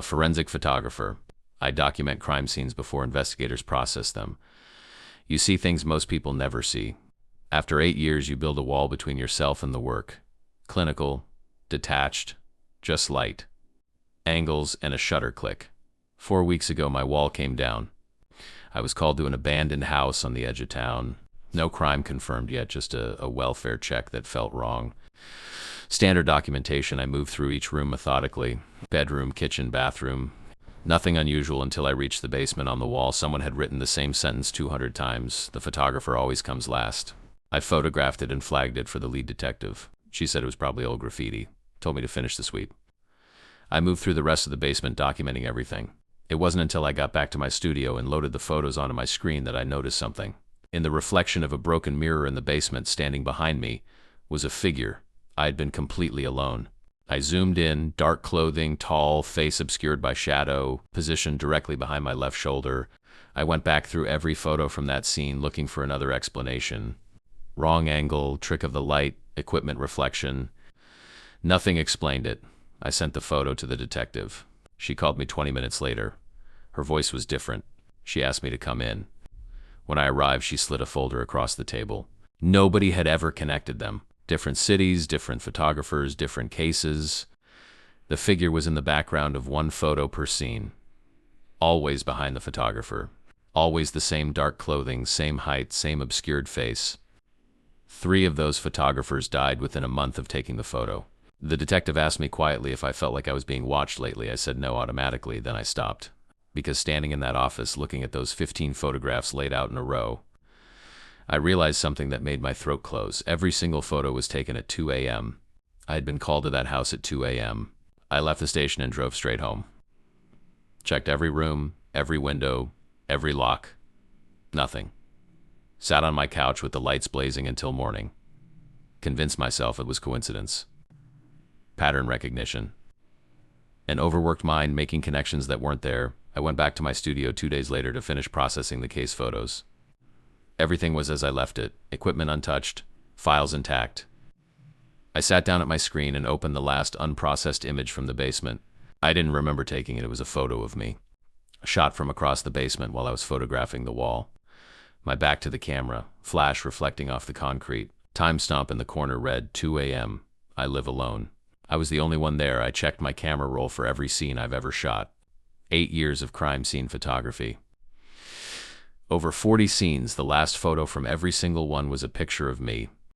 A forensic photographer. I document crime scenes before investigators process them. You see things most people never see. After 8 years, you build a wall between yourself and the work. Clinical, detached, just light. Angles and a shutter click. 4 weeks ago, my wall came down. I was called to an abandoned house on the edge of town. No crime confirmed yet, just a welfare check that felt wrong. Standard documentation. I moved through each room methodically. Bedroom, kitchen, bathroom. Nothing unusual until I reached the basement. On the wall, someone had written the same sentence 200 times. The photographer always comes last. I photographed it and flagged it for the lead detective. She said it was probably old graffiti. Told me to finish the sweep. I moved through the rest of the basement documenting everything. It wasn't until I got back to my studio and loaded the photos onto my screen that I noticed something. In the reflection of a broken mirror in the basement standing behind me was a figure. I had been completely alone. I zoomed in, dark clothing, tall, face obscured by shadow, positioned directly behind my left shoulder. I went back through every photo from that scene looking for another explanation. Wrong angle, trick of the light, equipment reflection. Nothing explained it. I sent the photo to the detective. She called me 20 minutes later. Her voice was different. She asked me to come in. When I arrived, she slid a folder across the table. Nobody had ever connected them. Different cities, different photographers, different cases. The figure was in the background of one photo per scene. Always behind the photographer. Always the same dark clothing, same height, same obscured face. 3 of those photographers died within a month of taking the photo. The detective asked me quietly if I felt like I was being watched lately. I said no automatically, then I stopped. Because standing in that office, looking at those 15 photographs laid out in a row, I realized something that made my throat close. Every single photo was taken at 2 a.m. I had been called to that house at 2 a.m. I left the station and drove straight home. Checked every room, every window, every lock. Nothing. Sat on my couch with the lights blazing until morning. Convinced myself it was coincidence. Pattern recognition. An overworked mind making connections that weren't there. I went back to my studio 2 days later to finish processing the case photos. Everything was as I left it, equipment untouched, files intact. I sat down at my screen and opened the last unprocessed image from the basement. I didn't remember taking it. It was a photo of me. A shot from across the basement while I was photographing the wall. My back to the camera, flash reflecting off the concrete. Time stamp in the corner read 2 a.m. I live alone. I was the only one there. I checked my camera roll for every scene I've ever shot. 8 years of crime scene photography. Over 40 scenes, the last photo from every single one was a picture of me,